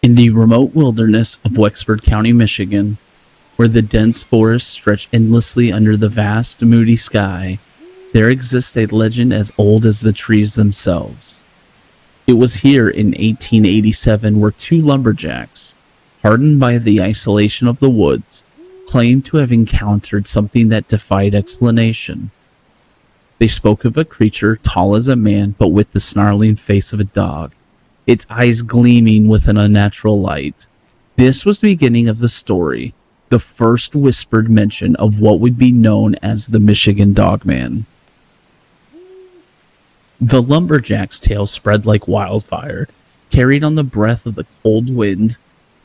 In the remote wilderness of Wexford County, Michigan, where the dense forests stretch endlessly under the vast, moody sky, there exists a legend as old as the trees themselves. It was here in 1887 where two lumberjacks, hardened by the isolation of the woods, claimed to have encountered something that defied explanation. They spoke of a creature tall as a man but with the snarling face of a dog, its eyes gleaming with an unnatural light. This was the beginning of the story, the first whispered mention of what would be known as the Michigan Dogman. The lumberjack's tale spread like wildfire, carried on the breath of the cold wind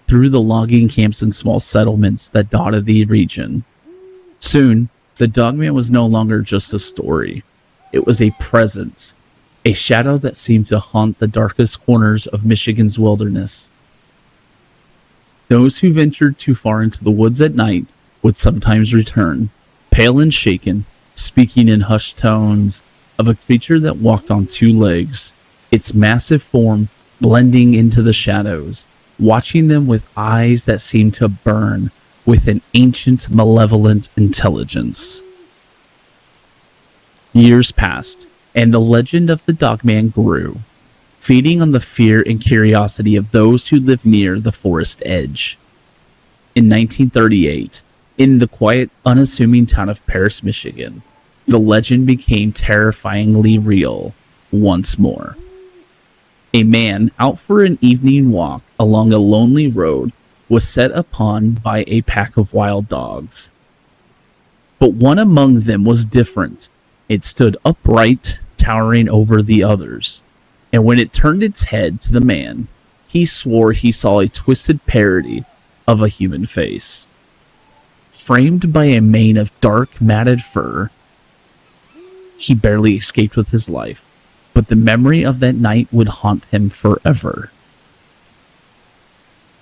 through the logging camps and small settlements that dotted the region. Soon, the Dogman was no longer just a story. It was a presence, a shadow that seemed to haunt the darkest corners of Michigan's wilderness. Those who ventured too far into the woods at night would sometimes return, pale and shaken, speaking in hushed tones of a creature that walked on two legs, its massive form blending into the shadows, watching them with eyes that seemed to burn with an ancient, malevolent intelligence. Years passed, and the legend of the Dogman grew, feeding on the fear and curiosity of those who lived near the forest edge. In 1938, in the quiet, unassuming town of Paris, Michigan, the legend became terrifyingly real once more. A man out for an evening walk along a lonely road was set upon by a pack of wild dogs. But one among them was different. It stood upright, towering over the others, and when it turned its head to the man, he swore he saw a twisted parody of a human face. Framed by a mane of dark, matted fur, he barely escaped with his life, but the memory of that night would haunt him forever.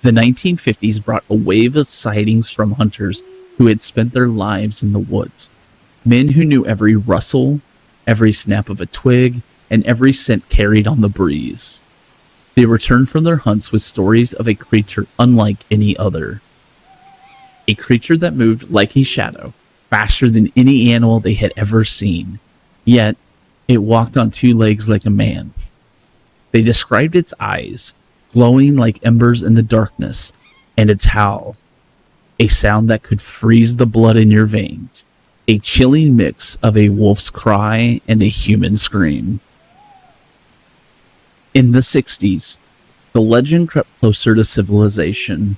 The 1950s brought a wave of sightings from hunters who had spent their lives in the woods. Men who knew every rustle, every snap of a twig, and every scent carried on the breeze. They returned from their hunts with stories of a creature unlike any other. A creature that moved like a shadow, faster than any animal they had ever seen. Yet, it walked on two legs like a man. They described its eyes, glowing like embers in the darkness, and its howl, a sound that could freeze the blood in your veins, a chilling mix of a wolf's cry and a human scream. In the 60s, the legend crept closer to civilization.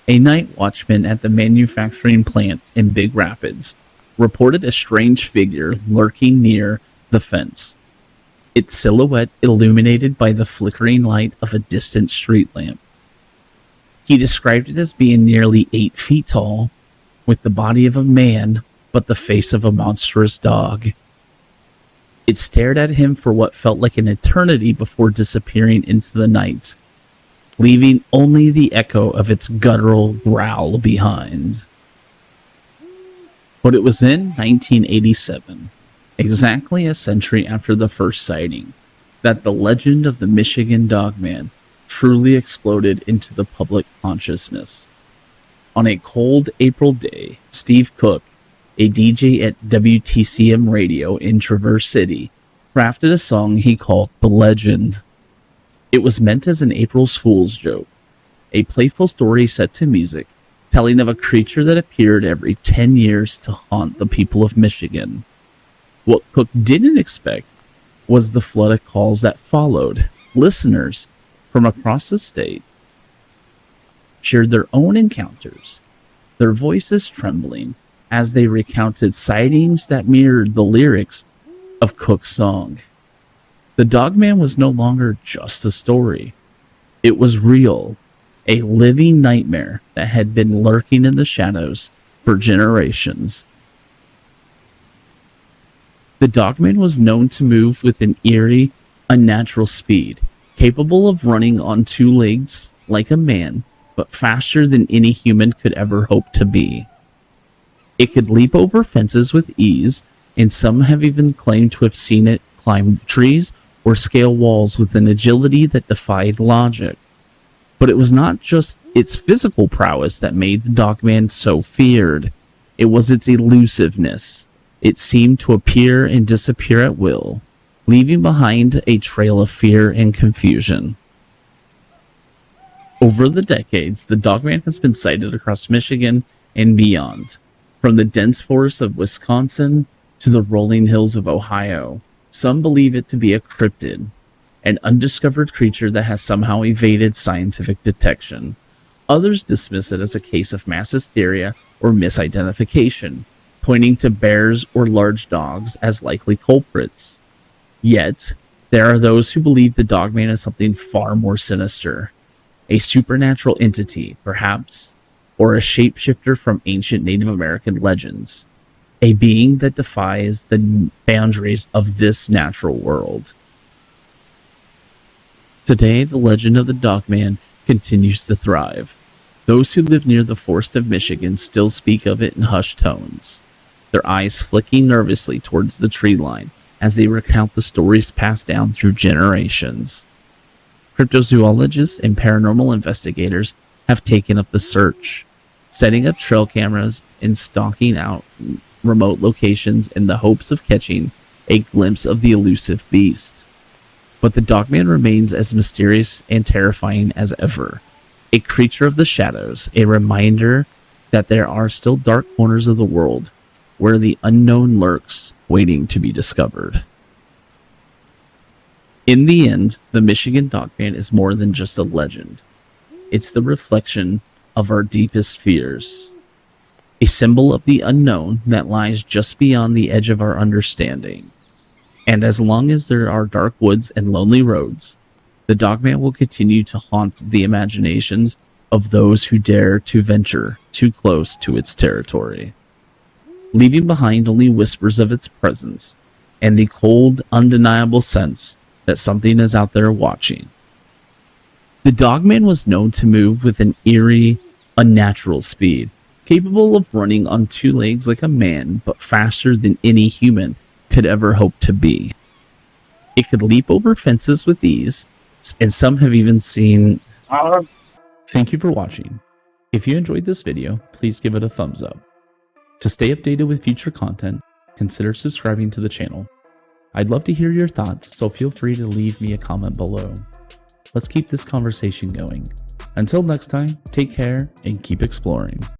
A night watchman at the manufacturing plant in Big Rapids reported a strange figure lurking near the fence, its silhouette illuminated by the flickering light of a distant street lamp. He described it as being nearly 8 feet tall, with the body of a man but the face of a monstrous dog. It stared at him for what felt like an eternity before disappearing into the night, leaving only the echo of its guttural growl behind. But it was in 1987, exactly a century after the first sighting, that the legend of the Michigan Dogman truly exploded into the public consciousness. On a cold April day, Steve Cook, a DJ at WTCM Radio in Traverse City, crafted a song he called The Legend. It was meant as an April Fool's joke, a playful story set to music, telling of a creature that appeared every 10 years to haunt the people of Michigan. What Cook didn't expect was the flood of calls that followed. Listeners from across the state shared their own encounters, their voices trembling as they recounted sightings that mirrored the lyrics of Cook's song. The Dogman was no longer just a story. It was real, a living nightmare that had been lurking in the shadows for generations. The Dogman was known to move with an eerie, unnatural speed, capable of running on 2 legs like a man, but faster than any human could ever hope to be. It could leap over fences with ease, and some have even claimed to have seen it climb trees or scale walls with an agility that defied logic. But it was not just its physical prowess that made the Dogman so feared. It was its elusiveness. It seemed to appear and disappear at will, leaving behind a trail of fear and confusion. Over the decades, the Dogman has been sighted across Michigan and beyond, from the dense forests of Wisconsin to the rolling hills of Ohio. Some believe it to be a cryptid, an undiscovered creature that has somehow evaded scientific detection. Others dismiss it as a case of mass hysteria or misidentification, pointing to bears or large dogs as likely culprits. Yet, there are those who believe the Dogman is something far more sinister, a supernatural entity, perhaps, or a shapeshifter from ancient Native American legends, a being that defies the boundaries of this natural world. Today, the legend of the Dogman continues to thrive. Those who live near the forest of Michigan still speak of it in hushed tones, their eyes flicking nervously towards the tree line as they recount the stories passed down through generations. Cryptozoologists and paranormal investigators have taken up the search, setting up trail cameras and stalking out remote locations in the hopes of catching a glimpse of the elusive beast. But the Dogman remains as mysterious and terrifying as ever, a creature of the shadows, a reminder that there are still dark corners of the world where the unknown lurks, waiting to be discovered. In the end, the Michigan Dogman is more than just a legend. It's the reflection of our deepest fears, a symbol of the unknown that lies just beyond the edge of our understanding. And as long as there are dark woods and lonely roads, the Dogman will continue to haunt the imaginations of those who dare to venture too close to its territory, leaving behind only whispers of its presence and the cold, undeniable sense that something is out there watching. The Dogman was known to move with an eerie, unnatural speed, capable of running on two legs like a man, but faster than any human could ever hope to be. It could leap over fences with ease, and some have even seen... Thank you for watching. If you enjoyed this video, please give it a thumbs up. To stay updated with future content, consider subscribing to the channel. I'd love to hear your thoughts, so feel free to leave me a comment below. Let's keep this conversation going. Until next time, take care and keep exploring.